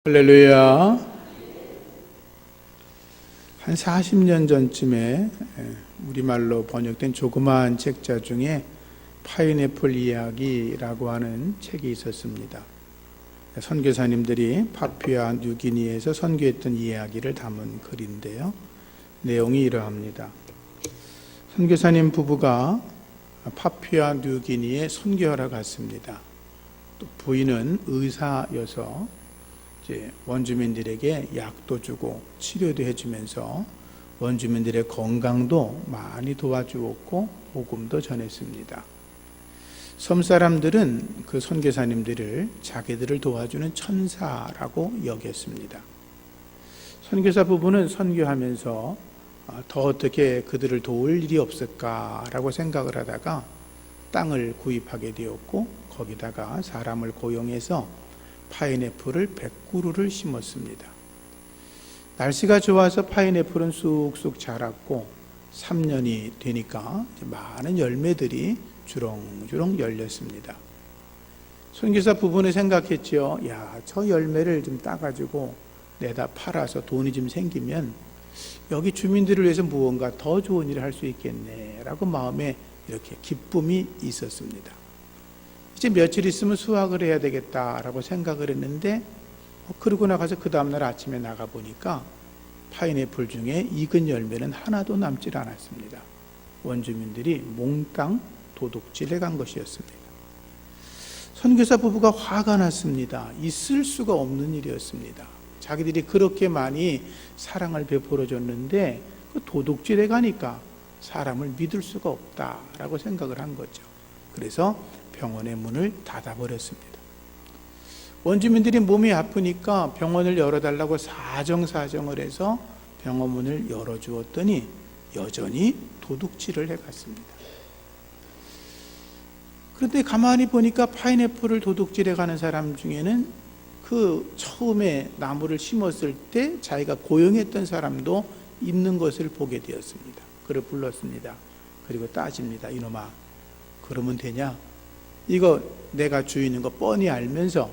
할렐루야. 한 40년 전쯤에 우리말로 번역된 조그마한 책자 중에 파인애플 이야기라고 하는 책이 있었습니다. 선교사님들이 파푸아 뉴기니에서 선교했던 이야기를 담은 글인데요. 내용이 이러합니다. 선교사님 부부가 파푸아 뉴기니에 선교하러 갔습니다. 또 부인은 의사여서 원주민들에게 약도 주고 치료도 해주면서 원주민들의 건강도 많이 도와주었고 복음도 전했습니다. 섬 사람들은 그 선교사님들을 자기들을 도와주는 천사라고 여겼습니다. 선교사 부부는 선교하면서 더 어떻게 그들을 도울 일이 없을까라고 생각을 하다가 땅을 구입하게 되었고 거기다가 사람을 고용해서 파인애플을 100그루를 심었습니다. 날씨가 좋아서 파인애플은 쑥쑥 자랐고 3년이 되니까 많은 열매들이 주렁주렁 열렸습니다. 선교사 부부는 생각했지요. 저 열매를 좀 따가지고 내다 팔아서 돈이 좀 생기면 여기 주민들을 위해서 무언가 더 좋은 일을 할 수 있겠네 라고 마음에 이렇게 기쁨이 있었습니다. 이제 며칠 있으면 수확을 해야 되겠다라고 생각을 했는데 그러고 나가서 그 다음날 아침에 나가보니까 파인애플 중에 익은 열매는 하나도 남질 않았습니다. 원주민들이 몽땅 도둑질해 간 것이었습니다. 선교사 부부가 화가 났습니다. 있을 수가 없는 일이었습니다. 자기들이 그렇게 많이 사랑을 베풀어 줬는데 도둑질해 가니까 사람을 믿을 수가 없다라고 생각을 한 거죠. 그래서 병원의 문을 닫아버렸습니다. 원주민들이 몸이 아프니까 병원을 열어달라고 사정을 해서 병원 문을 열어주었더니 여전히 도둑질을 해갔습니다. 그런데 가만히 보니까 파인애플을 도둑질해 가는 사람 중에는 그 처음에 나무를 심었을 때 자기가 고용했던 사람도 있는 것을 보게 되었습니다. 그를 불렀습니다. 그리고 따집니다. 이놈아, 그러면 되냐? 이거 내가 주인인 거 뻔히 알면서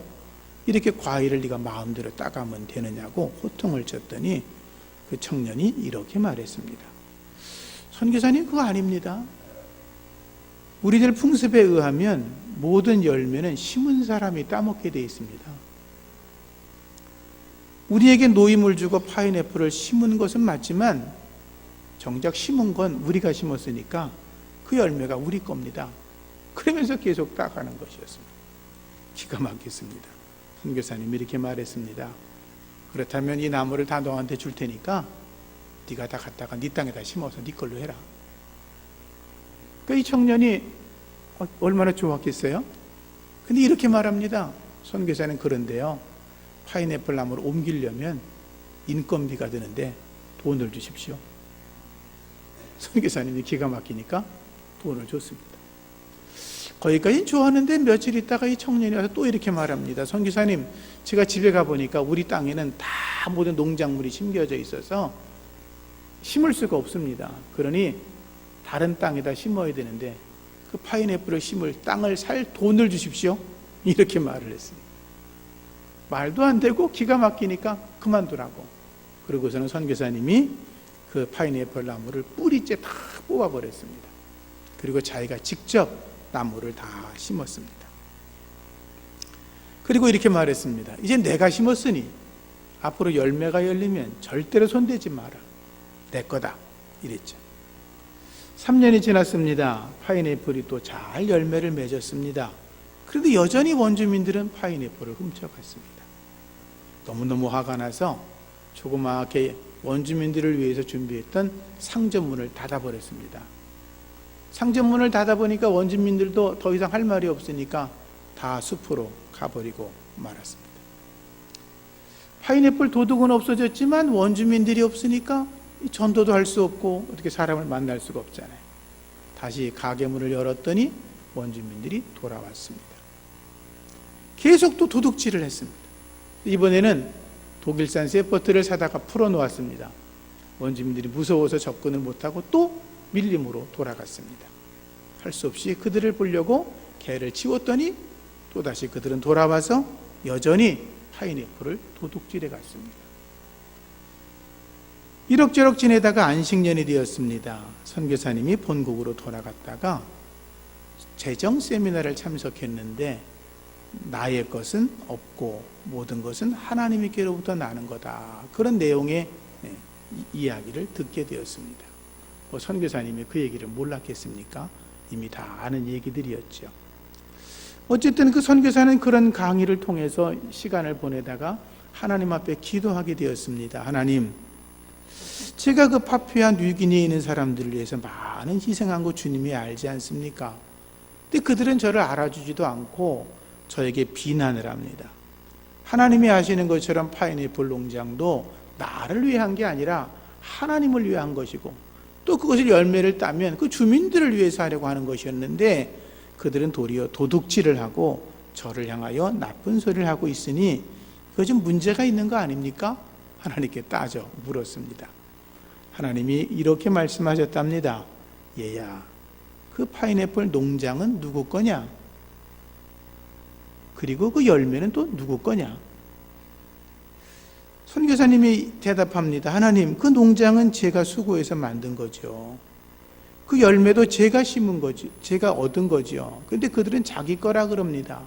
이렇게 과일을 네가 마음대로 따가면 되느냐고 호통을 쳤더니 그 청년이 이렇게 말했습니다. 선교사님, 그거 아닙니다. 우리들 풍습에 의하면 모든 열매는 심은 사람이 따먹게 되어 있습니다. 우리에게 노임을 주고 파인애플을 심은 것은 맞지만 정작 심은 건 우리가 심었으니까 그 열매가 우리 겁니다. 그러면서 계속 따가는 것이었습니다. 기가 막혔습니다. 선교사님이 이렇게 말했습니다. 그렇다면 이 나무를 다 너한테 줄 테니까 네가 다 갖다가 네 땅에다 심어서 네 걸로 해라. 이 청년이 얼마나 좋았겠어요? 근데 이렇게 말합니다. 선교사는 그런데요, 파인애플 나무를 옮기려면 인건비가 드는데 돈을 주십시오. 선교사님이 기가 막히니까 돈을 줬습니다. 거기까지 좋았는데 며칠 있다가 이 청년이 와서 또 이렇게 말합니다. 선교사님, 제가 집에 가보니까 우리 땅에는 다 모든 농작물이 심겨져 있어서 심을 수가 없습니다. 그러니 다른 땅에다 심어야 되는데 그 파인애플을 심을 땅을 살 돈을 주십시오. 이렇게 말을 했습니다. 말도 안 되고 기가 막히니까 그만두라고. 그러고서는 선교사님이 그 파인애플 나무를 뿌리째 다 뽑아버렸습니다. 그리고 자기가 직접 나무를 다 심었습니다. 그리고 이렇게 말했습니다. 이제 내가 심었으니 앞으로 열매가 열리면 절대로 손대지 마라. 내 거다. 이랬죠. 3년이 지났습니다. 파인애플이 또 잘 열매를 맺었습니다. 그런데 여전히 원주민들은 파인애플을 훔쳐갔습니다. 너무너무 화가 나서 조그맣게 원주민들을 위해서 준비했던 상점문을 닫아버렸습니다. 상점문을 닫아보니까 원주민들도 더 이상 할 말이 없으니까 다 숲으로 가버리고 말았습니다. 파인애플 도둑은 없어졌지만 원주민들이 없으니까 전도도 할 수 없고 어떻게 사람을 만날 수가 없잖아요. 다시 가게문을 열었더니 원주민들이 돌아왔습니다. 계속 또 도둑질을 했습니다. 이번에는 독일산 세퍼트를 사다가 풀어놓았습니다. 원주민들이 무서워서 접근을 못하고 또 밀림으로 돌아갔습니다. 할 수 없이 그들을 보려고 개를 치웠더니 또다시 그들은 돌아와서 여전히 파인애플을 도둑질해 갔습니다. 이럭저럭 지내다가 안식년이 되었습니다. 선교사님이 본국으로 돌아갔다가 재정 세미나를 참석했는데 나의 것은 없고 모든 것은 하나님께로부터 나는 거다. 그런 내용의 이야기를 듣게 되었습니다. 선교사님이 그 얘기를 몰랐겠습니까? 이미 다 아는 얘기들이었죠. 어쨌든 그 선교사는 그런 강의를 통해서 시간을 보내다가 하나님 앞에 기도하게 되었습니다. 하나님, 제가 그 파푸아 뉴기니에 있는 사람들을 위해서 많은 희생한 거 주님이 알지 않습니까? 근데 그들은 저를 알아주지도 않고 저에게 비난을 합니다. 하나님이 아시는 것처럼 파인애플 농장도 나를 위한 게 아니라 하나님을 위한 것이고 또 그것을 열매를 따면 그 주민들을 위해서 하려고 하는 것이었는데 그들은 도리어 도둑질을 하고 저를 향하여 나쁜 소리를 하고 있으니 그거 좀 문제가 있는 거 아닙니까? 하나님께 따져 물었습니다. 하나님이 이렇게 말씀하셨답니다. 얘야, 그 파인애플 농장은 누구 거냐? 그리고 그 열매는 또 누구 거냐? 선교사님이 대답합니다. 하나님, 그 농장은 제가 수고해서 만든 거죠. 그 열매도 제가 심은 거지, 제가 얻은 거죠. 근데 그들은 자기 거라 그럽니다.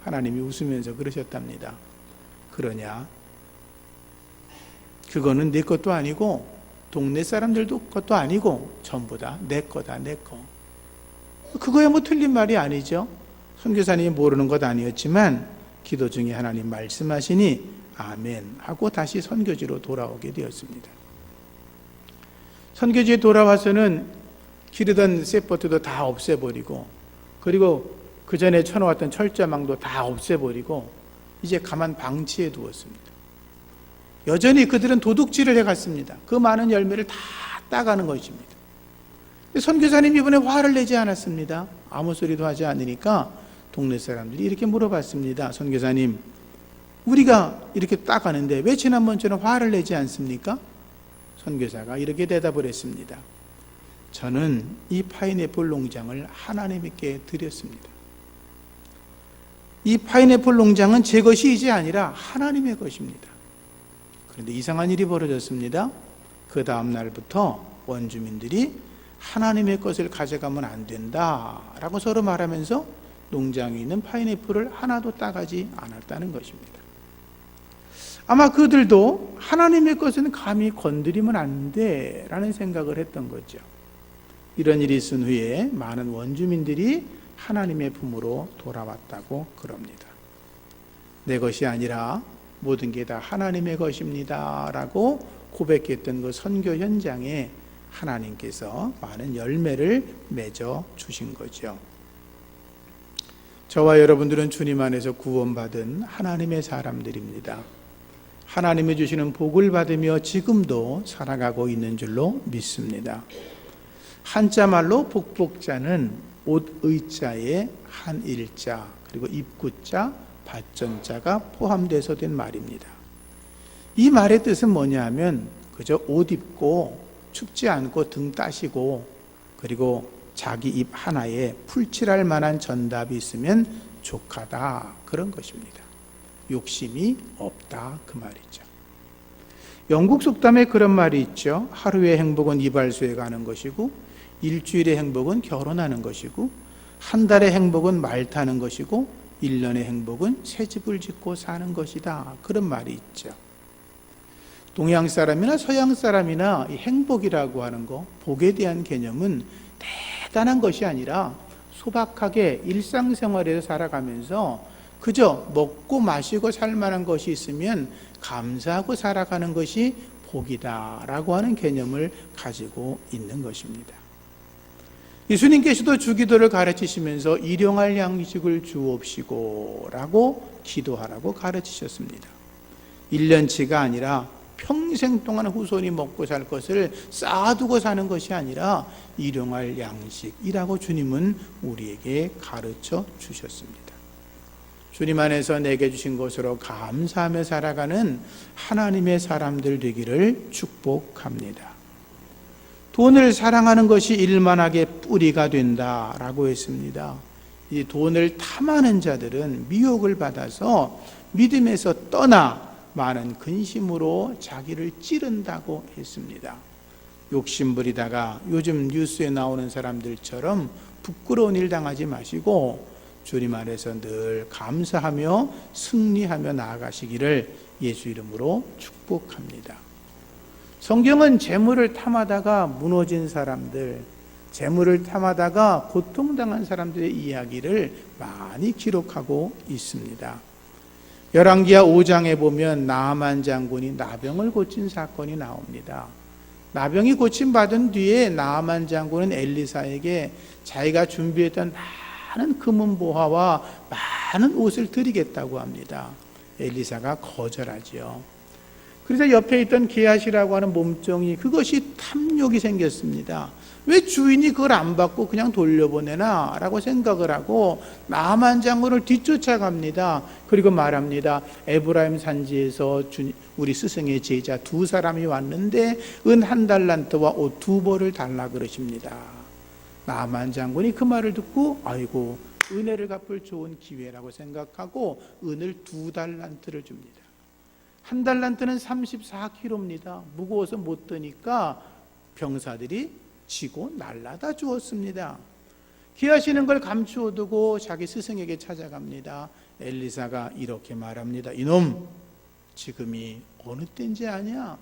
하나님이 웃으면서 그러셨답니다. 그러냐? 그거는 내 것도 아니고 동네 사람들도 것도 아니고 전부 다 내 거다, 내 거. 그거야 뭐 틀린 말이 아니죠. 선교사님이 모르는 것 아니었지만 기도 중에 하나님 말씀하시니 아멘 하고 다시 선교지로 돌아오게 되었습니다. 선교지에 돌아와서는 기르던 셋버트도 다 없애버리고 그리고 그 전에 쳐놓았던 철자망도 다 없애버리고 이제 가만 방치해 두었습니다. 여전히 그들은 도둑질을 해갔습니다. 그 많은 열매를 다 따가는 것입니다. 선교사님 이번에 화를 내지 않았습니다. 아무 소리도 하지 않으니까 동네 사람들이 이렇게 물어봤습니다. 선교사님, 우리가 이렇게 따가는데 왜 지난번처럼 화를 내지 않습니까? 선교사가 이렇게 대답을 했습니다. 저는 이 파인애플 농장을 하나님께 드렸습니다. 이 파인애플 농장은 제 것이 이제 아니라 하나님의 것입니다. 그런데 이상한 일이 벌어졌습니다. 그 다음 날부터 원주민들이 하나님의 것을 가져가면 안 된다라고 서로 말하면서 농장에 있는 파인애플을 하나도 따가지 않았다는 것입니다. 아마 그들도 하나님의 것은 감히 건드리면 안 돼라는 생각을 했던 거죠. 이런 일이 있은 후에 많은 원주민들이 하나님의 품으로 돌아왔다고 그럽니다. 내 것이 아니라 모든 게 다 하나님의 것입니다 라고 고백했던 그 선교 현장에 하나님께서 많은 열매를 맺어 주신 거죠. 저와 여러분들은 주님 안에서 구원받은 하나님의 사람들입니다. 하나님이 주시는 복을 받으며 지금도 살아가고 있는 줄로 믿습니다. 한자말로 복복자는 옷의자에 한일자 그리고 입구자, 밭전자가 포함돼서 된 말입니다. 이 말의 뜻은 뭐냐 하면 그저 옷 입고 춥지 않고 등 따시고 그리고 자기 입 하나에 풀칠할 만한 전답이 있으면 족하다 그런 것입니다. 욕심이 없다 그 말이죠. 영국 속담에 그런 말이 있죠. 하루의 행복은 이발소에 가는 것이고 일주일의 행복은 결혼하는 것이고 한 달의 행복은 말 타는 것이고 1년의 행복은 새 집을 짓고 사는 것이다 그런 말이 있죠. 동양 사람이나 서양 사람이나 이 행복이라고 하는 거, 복에 대한 개념은 대단한 것이 아니라 소박하게 일상생활에서 살아가면서 그저 먹고 마시고 살 만한 것이 있으면 감사하고 살아가는 것이 복이다라고 하는 개념을 가지고 있는 것입니다. 예수님께서도 주기도를 가르치시면서 일용할 양식을 주옵시고 라고 기도하라고 가르치셨습니다. 1년치가 아니라 평생 동안 후손이 먹고 살 것을 쌓아두고 사는 것이 아니라 일용할 양식이라고 주님은 우리에게 가르쳐 주셨습니다. 주님 안에서 내게 주신 것으로 감사하며 살아가는 하나님의 사람들 되기를 축복합니다. 돈을 사랑하는 것이 일만하게 뿌리가 된다라고 했습니다. 이 돈을 탐하는 자들은 미혹을 받아서 믿음에서 떠나 많은 근심으로 자기를 찌른다고 했습니다. 욕심부리다가 요즘 뉴스에 나오는 사람들처럼 부끄러운 일 당하지 마시고 주님 안에서 늘 감사하며 승리하며 나아가시기를 예수 이름으로 축복합니다. 성경은 재물을 탐하다가 무너진 사람들, 재물을 탐하다가 고통당한 사람들의 이야기를 많이 기록하고 있습니다. 열왕기하 5장에 보면 나아만 장군이 나병을 고친 사건이 나옵니다. 나병이 고침받은 뒤에 나아만 장군은 엘리사에게 자기가 준비했던 많은 금은보화와 많은 옷을 드리겠다고 합니다. 엘리사가 거절하지요. 그래서 옆에 있던 게하시라고 하는 몸종이 그것이 탐욕이 생겼습니다. 왜 주인이 그걸 안 받고 그냥 돌려보내나 라고 생각을 하고 나아만 장군을 뒤쫓아갑니다. 그리고 말합니다. 에브라임 산지에서 우리 스승의 제자 두 사람이 왔는데 은 1달란트와 옷 2벌을 달라 그러십니다. 나아만 장군이 그 말을 듣고 아이고 은혜를 갚을 좋은 기회라고 생각하고 은을 2달란트를 줍니다. 1달란트는 34kg입니다. 무거워서 못 드니까 병사들이 지고 날라다 주었습니다. 귀하시는 걸 감추어두고 자기 스승에게 찾아갑니다. 엘리사가 이렇게 말합니다. 이놈, 지금이 어느 때인지 아냐?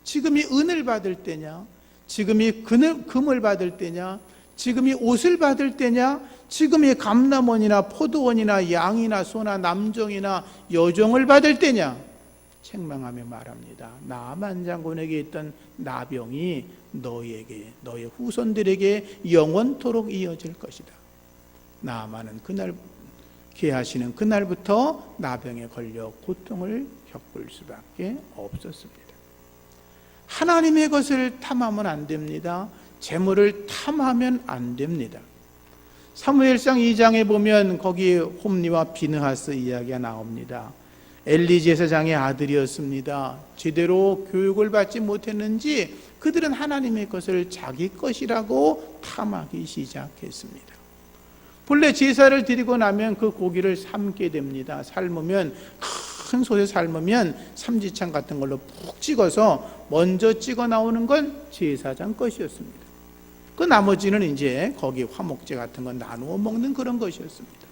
지금이 은을 받을 때냐? 지금이 금을 받을 때냐? 지금이 옷을 받을 때냐? 지금이 감람원이나 포도원이나 양이나 소나 남종이나 여종을 받을 때냐? 책망하며 말합니다. 나아만 장군에게 있던 나병이 너희에게, 너희 후손들에게 영원토록 이어질 것이다. 나아만은 그날 게하시는 그날부터 나병에 걸려 고통을 겪을 수밖에 없었습니다. 하나님의 것을 탐하면 안 됩니다. 재물을 탐하면 안 됩니다. 사무엘상 2장에 보면 거기 홈리와 비느하스 이야기가 나옵니다. 엘리 제사장의 아들이었습니다. 제대로 교육을 받지 못했는지 그들은 하나님의 것을 자기 것이라고 탐하기 시작했습니다. 본래 제사를 드리고 나면 그 고기를 삶게 됩니다. 삶으면 큰 솥에 삶으면 삼지창 같은 걸로 푹 찍어서 먼저 찍어 나오는 건 제사장 것이었습니다. 그 나머지는 이제 거기 화목제 같은 건 나누어 먹는 그런 것이었습니다.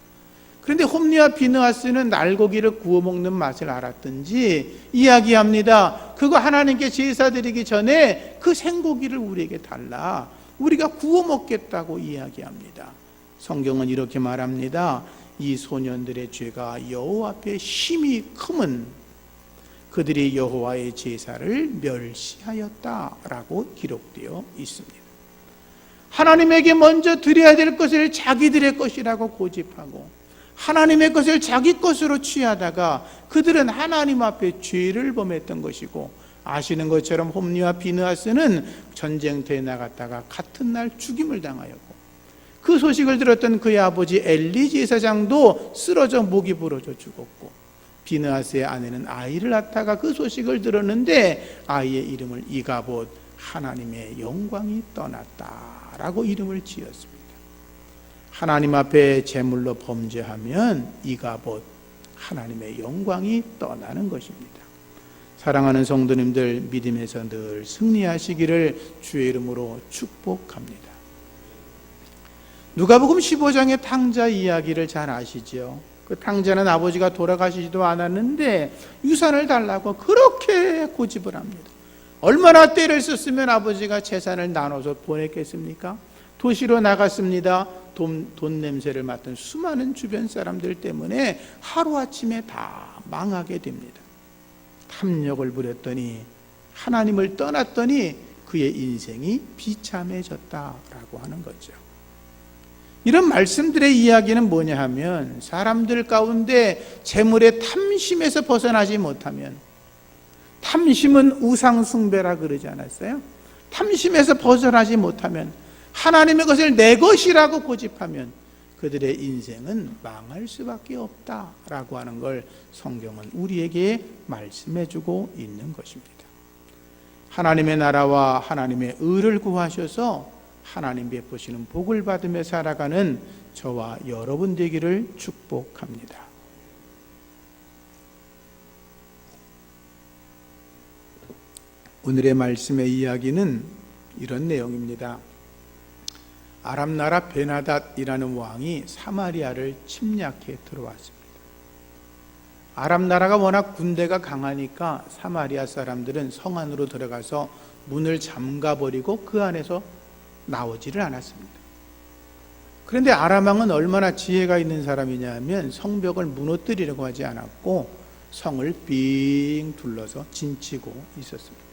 그런데 홈리와 비느하스는 날고기를 구워 먹는 맛을 알았든지 이야기합니다. 그거 하나님께 제사 드리기 전에 그 생고기를 우리에게 달라. 우리가 구워 먹겠다고 이야기합니다. 성경은 이렇게 말합니다. 이 소년들의 죄가 여호와 앞에 심히 크면 그들이 여호와의 제사를 멸시하였다라고 기록되어 있습니다. 하나님에게 먼저 드려야 될 것을 자기들의 것이라고 고집하고 하나님의 것을 자기 것으로 취하다가 그들은 하나님 앞에 죄를 범했던 것이고, 아시는 것처럼 홈리와 비느하스는 전쟁터에 나갔다가 같은 날 죽임을 당하였고, 그 소식을 들었던 그의 아버지 엘리 제사장도 쓰러져 목이 부러져 죽었고, 비느하스의 아내는 아이를 낳다가 그 소식을 들었는데 아이의 이름을 이가봇, 하나님의 영광이 떠났다라고 이름을 지었습니다. 하나님 앞에 제물로 범죄하면 이가봇, 하나님의 영광이 떠나는 것입니다. 사랑하는 성도님들, 믿음에서 늘 승리하시기를 주의 이름으로 축복합니다. 누가복음 15장의 탕자 이야기를 잘 아시죠? 그 탕자는 아버지가 돌아가시지도 않았는데 유산을 달라고 그렇게 고집을 합니다. 얼마나 때를 썼으면 아버지가 재산을 나눠서 보냈겠습니까? 도시로 나갔습니다. 돈 냄새를 맡은 수많은 주변 사람들 때문에 하루아침에 다 망하게 됩니다. 탐욕을 부렸더니, 하나님을 떠났더니 그의 인생이 비참해졌다라고 하는 거죠. 이런 말씀들의 이야기는 뭐냐 하면, 사람들 가운데 재물의 탐심에서 벗어나지 못하면, 탐심은 우상숭배라 그러지 않았어요? 탐심에서 벗어나지 못하면, 하나님의 것을 내 것이라고 고집하면 그들의 인생은 망할 수밖에 없다라고 하는 걸 성경은 우리에게 말씀해주고 있는 것입니다. 하나님의 나라와 하나님의 의를 구하셔서 하나님 베푸시는 복을 받으며 살아가는 저와 여러분 되기를 축복합니다. 오늘의 말씀의 이야기는 이런 내용입니다. 아람 나라 베나닷이라는 왕이 사마리아를 침략해 들어왔습니다. 아람 나라가 워낙 군대가 강하니까 사마리아 사람들은 성 안으로 들어가서 문을 잠가버리고 그 안에서 나오지를 않았습니다. 그런데 아람 왕은 얼마나 지혜가 있는 사람이냐면 성벽을 무너뜨리려고 하지 않았고 성을 빙 둘러서 진치고 있었습니다.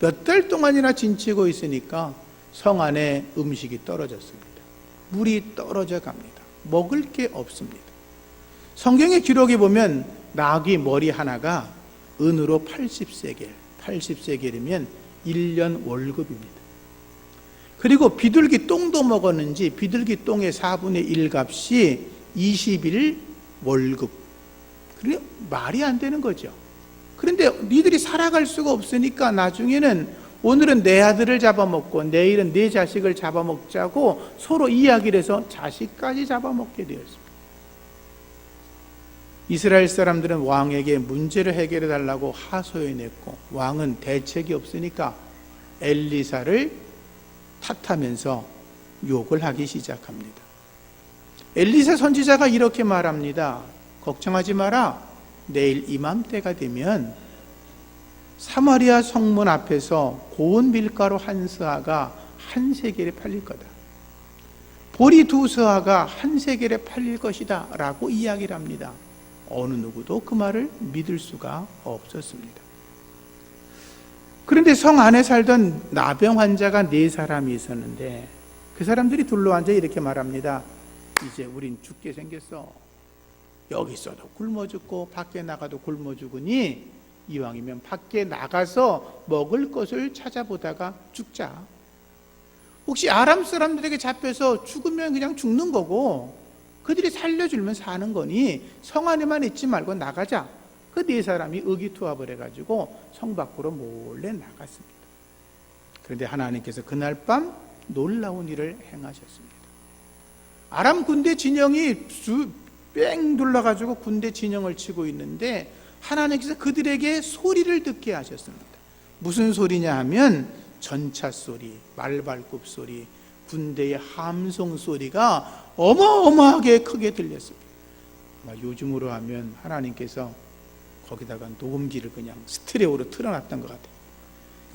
몇 달 동안이나 진치고 있으니까 성 안에 음식이 떨어졌습니다. 물이 떨어져 갑니다. 먹을 게 없습니다. 성경의 기록에 보면 나귀 머리 하나가 은으로 80세겔, 80세겔이면 1년 월급입니다. 그리고 비둘기 똥도 먹었는지 비둘기 똥의 4분의 1 값이 20일 월급. 그래 말이 안 되는 거죠. 그런데 니들이 살아갈 수가 없으니까 나중에는 오늘은 내 아들을 잡아먹고 내일은 내 자식을 잡아먹자고 서로 이야기를 해서 자식까지 잡아먹게 되었습니다. 이스라엘 사람들은 왕에게 문제를 해결해 달라고 하소연했고 왕은 대책이 없으니까 엘리사를 탓하면서 욕을 하기 시작합니다. 엘리사 선지자가 이렇게 말합니다. 걱정하지 마라. 내일 이맘때가 되면 사마리아 성문 앞에서 고운 밀가루 한 스아가 한 세겔에 팔릴 거다. 보리 2스아가 한 세겔에 팔릴 것이다 라고 이야기를 합니다. 어느 누구도 그 말을 믿을 수가 없었습니다. 그런데 성 안에 살던 나병 환자가 4사람이 있었는데 그 사람들이 둘러앉아 이렇게 말합니다. 이제 우린 죽게 생겼어. 여기 있어도 굶어 죽고 밖에 나가도 굶어 죽으니 이왕이면 밖에 나가서 먹을 것을 찾아보다가 죽자. 혹시 아람 사람들에게 잡혀서 죽으면 그냥 죽는 거고 그들이 살려주면 사는 거니 성 안에만 있지 말고 나가자. 그 4사람이 의기투합을 해가지고 성 밖으로 몰래 나갔습니다. 그런데 하나님께서 그날 밤 놀라운 일을 행하셨습니다. 아람 군대 진영이 뺑 둘러가지고 군대 진영을 치고 있는데 하나님께서 그들에게 소리를 듣게 하셨습니다. 무슨 소리냐 하면 전차 소리, 말발굽 소리, 군대의 함성 소리가 어마어마하게 크게 들렸습니다. 요즘으로 하면 하나님께서 거기다가 녹음기를 그냥 스테레오로 틀어놨던 것 같아요.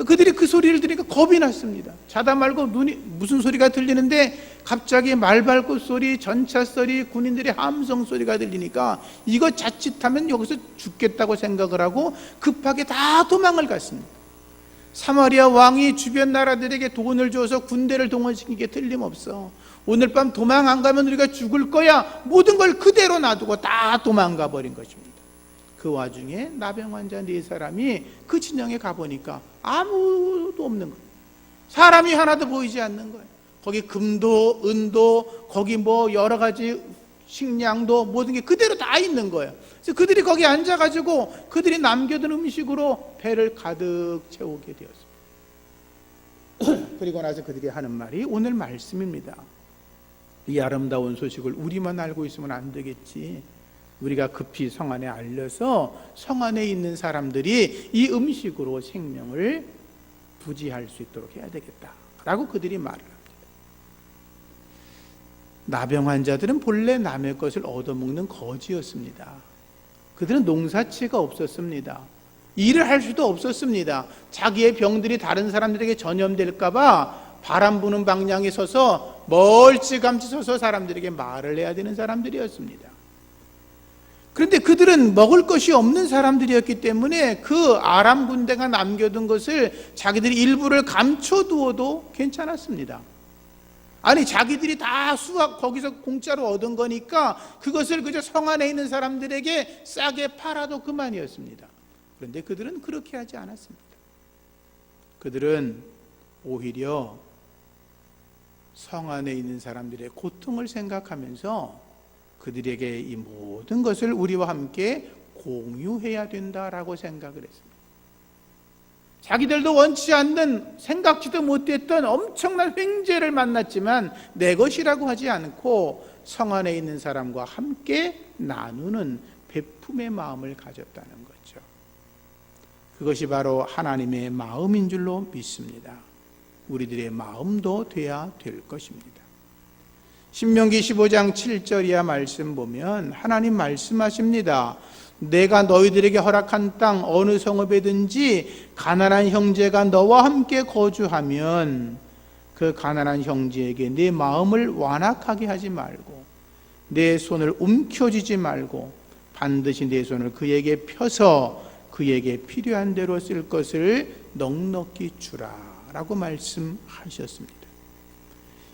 그들이 그 소리를 들으니까 겁이 났습니다. 자다 말고 눈이 무슨 소리가 들리는데 갑자기 말발굽 소리, 전차 소리, 군인들의 함성 소리가 들리니까 이거 자칫하면 여기서 죽겠다고 생각을 하고 급하게 다 도망을 갔습니다. 사마리아 왕이 주변 나라들에게 돈을 줘서 군대를 동원시킨 게 틀림없어. 오늘 밤 도망 안 가면 우리가 죽을 거야. 모든 걸 그대로 놔두고 다 도망가 버린 것입니다. 그 와중에 나병 환자 4사람이 그 진영에 가보니까 아무도 없는 거예요. 사람이 하나도 보이지 않는 거예요. 거기 금도 은도 거기 여러 가지 식량도 모든 게 그대로 다 있는 거예요. 그래서 그들이 거기 앉아가지고 그들이 남겨둔 음식으로 배를 가득 채우게 되었습니다. 그리고 나서 그들이 하는 말이 오늘 말씀입니다. 이 아름다운 소식을 우리만 알고 있으면 안 되겠지. 우리가 급히 성 안에 알려서 성 안에 있는 사람들이 이 음식으로 생명을 부지할 수 있도록 해야 되겠다라고 그들이 말을 합니다. 나병 환자들은 본래 남의 것을 얻어먹는 거지였습니다. 그들은 농사치가 없었습니다. 일을 할 수도 없었습니다. 자기의 병들이 다른 사람들에게 전염될까 봐 바람 부는 방향에 서서 멀찌감치 서서 사람들에게 말을 해야 되는 사람들이었습니다. 그런데 그들은 먹을 것이 없는 사람들이었기 때문에 그 아람 군대가 남겨둔 것을 자기들이 일부를 감춰두어도 괜찮았습니다. 아니 자기들이 다 수확 거기서 공짜로 얻은 거니까 그것을 그저 성 안에 있는 사람들에게 싸게 팔아도 그만이었습니다. 그런데 그들은 그렇게 하지 않았습니다. 그들은 오히려 성 안에 있는 사람들의 고통을 생각하면서 그들에게 이 모든 것을 우리와 함께 공유해야 된다라고 생각을 했습니다. 자기들도 원치 않는 생각지도 못했던 엄청난 횡재를 만났지만 내 것이라고 하지 않고 성 안에 있는 사람과 함께 나누는 베품의 마음을 가졌다는 거죠. 그것이 바로 하나님의 마음인 줄로 믿습니다. 우리들의 마음도 돼야 될 것입니다. 신명기 15장 7절 이하 말씀 보면 하나님 말씀하십니다. 내가 너희들에게 허락한 땅 어느 성읍에든지 가난한 형제가 너와 함께 거주하면 그 가난한 형제에게 내 마음을 완악하게 하지 말고 내 손을 움켜쥐지 말고 반드시 내 손을 그에게 펴서 그에게 필요한 대로 쓸 것을 넉넉히 주라 라고 말씀하셨습니다.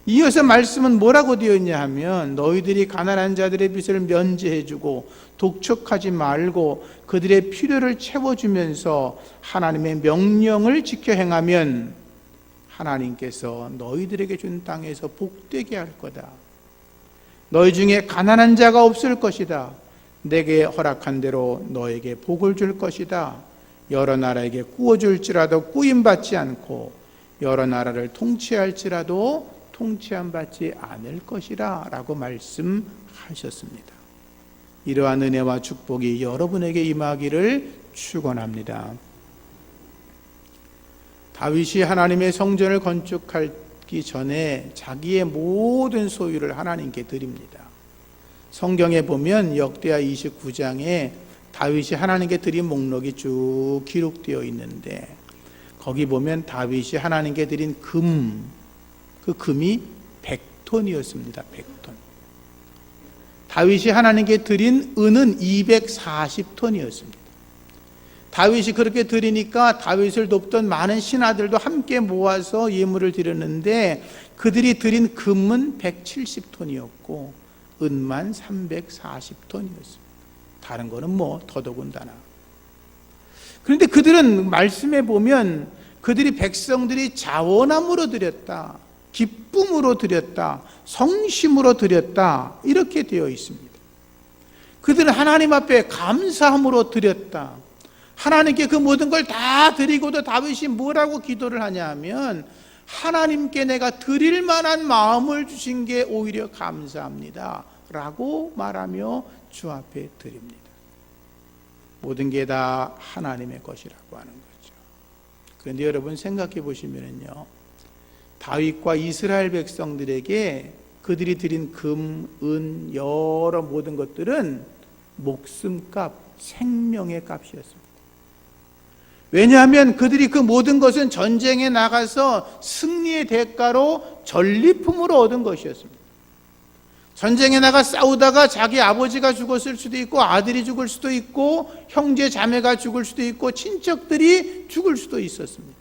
이어서 말씀은 뭐라고 되어 있냐 하면 너희들이 가난한 자들의 빚을 면제해주고 독촉하지 말고 그들의 필요를 채워주면서 하나님의 명령을 지켜 행하면 하나님께서 너희들에게 준 땅에서 복되게 할 거다. 너희 중에 가난한 자가 없을 것이다. 내게 허락한 대로 너에게 복을 줄 것이다. 여러 나라에게 구워줄지라도 구임받지 않고 여러 나라를 통치할지라도 통치함받지 않을 것이라 라고 말씀하셨습니다. 이러한 은혜와 축복이 여러분에게 임하기를 축원합니다. 다윗이 하나님의 성전을 건축하기 전에 자기의 모든 소유를 하나님께 드립니다. 성경에 보면 역대하 29장에 다윗이 하나님께 드린 목록이 쭉 기록되어 있는데 거기 보면 다윗이 하나님께 드린 그 금이 100톤이었습니다. 100톤. 다윗이 하나님께 드린 은은 240톤이었습니다. 다윗이 그렇게 드리니까 다윗을 돕던 많은 신하들도 함께 모아서 예물을 드렸는데 그들이 드린 금은 170톤이었고 은만 340톤이었습니다. 다른 거는 뭐 더더군다나. 그런데 그들은 말씀에 보면 그들이 백성들이 자원함으로 드렸다, 기쁨으로 드렸다, 성심으로 드렸다 이렇게 되어 있습니다. 그들은 하나님 앞에 감사함으로 드렸다. 하나님께 그 모든 걸 다 드리고도 다윗이 뭐라고 기도를 하냐 하면 하나님께 내가 드릴 만한 마음을 주신 게 오히려 감사합니다 라고 말하며 주 앞에 드립니다. 모든 게 다 하나님의 것이라고 하는 거죠. 그런데 여러분 생각해 보시면요, 다윗과 이스라엘 백성들에게 그들이 드린 금, 은, 여러 모든 것들은 목숨값, 생명의 값이었습니다. 왜냐하면 그들이 그 모든 것은 전쟁에 나가서 승리의 대가로 전리품으로 얻은 것이었습니다. 전쟁에 나가 싸우다가 자기 아버지가 죽었을 수도 있고 아들이 죽을 수도 있고 형제 자매가 죽을 수도 있고 친척들이 죽을 수도 있었습니다.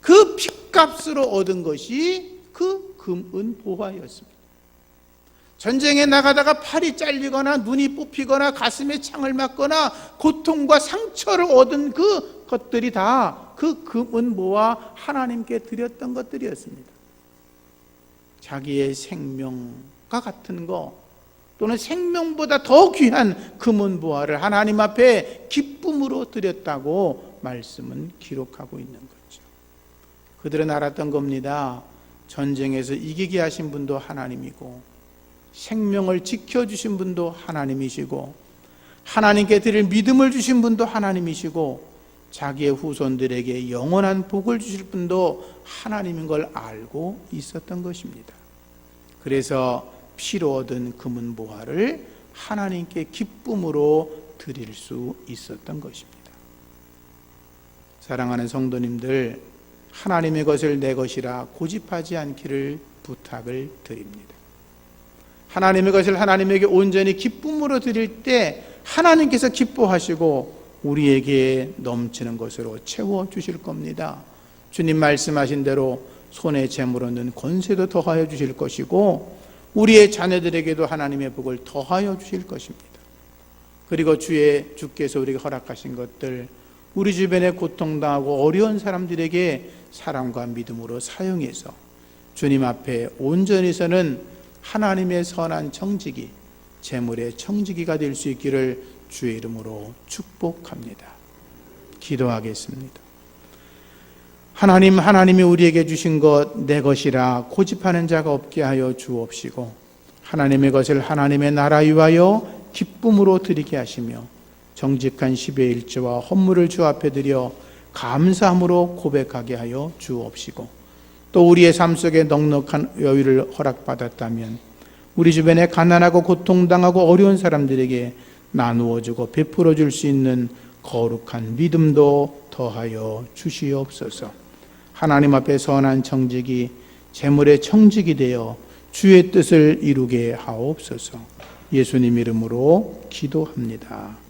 그 핏값으로 얻은 것이 그 금, 은, 보화였습니다. 전쟁에 나가다가 팔이 잘리거나 눈이 뽑히거나 가슴에 창을 맞거나 고통과 상처를 얻은 그 것들이 다 그 금, 은, 보화 하나님께 드렸던 것들이었습니다. 자기의 생명과 같은 거 또는 생명보다 더 귀한 금, 은, 보화를 하나님 앞에 기쁨으로 드렸다고 말씀은 기록하고 있는 거죠. 그들은 알았던 겁니다. 전쟁에서 이기게 하신 분도 하나님이고 생명을 지켜주신 분도 하나님이시고 하나님께 드릴 믿음을 주신 분도 하나님이시고 자기의 후손들에게 영원한 복을 주실 분도 하나님인 걸 알고 있었던 것입니다. 그래서 피로 얻은 금은 보화를 하나님께 기쁨으로 드릴 수 있었던 것입니다. 사랑하는 성도님들, 하나님의 것을 내 것이라 고집하지 않기를 부탁을 드립니다. 하나님의 것을 하나님에게 온전히 기쁨으로 드릴 때 하나님께서 기뻐하시고 우리에게 넘치는 것으로 채워주실 겁니다. 주님 말씀하신 대로 손에 재물 얻는 권세도 더하여 주실 것이고 우리의 자녀들에게도 하나님의 복을 더하여 주실 것입니다. 그리고 주께서 우리에게 허락하신 것들, 우리 주변에 고통당하고 어려운 사람들에게 사랑과 믿음으로 사용해서 주님 앞에 온전히 서는 하나님의 선한 청지기, 재물의 청지기가 될 수 있기를 주의 이름으로 축복합니다. 기도하겠습니다. 하나님이 우리에게 주신 것 내 것이라 고집하는 자가 없게 하여 주옵시고 하나님의 것을 하나님의 나라 위하여 기쁨으로 드리게 하시며 정직한 10의 1조와 헌물을 주 앞에 드려 감사함으로 고백하게 하여 주옵시고, 또 우리의 삶 속에 넉넉한 여유를 허락받았다면 우리 주변에 가난하고 고통당하고 어려운 사람들에게 나누어주고 베풀어 줄 수 있는 거룩한 믿음도 더하여 주시옵소서. 하나님 앞에 선한 정직이 재물의 청직이 되어 주의 뜻을 이루게 하옵소서. 예수님 이름으로 기도합니다.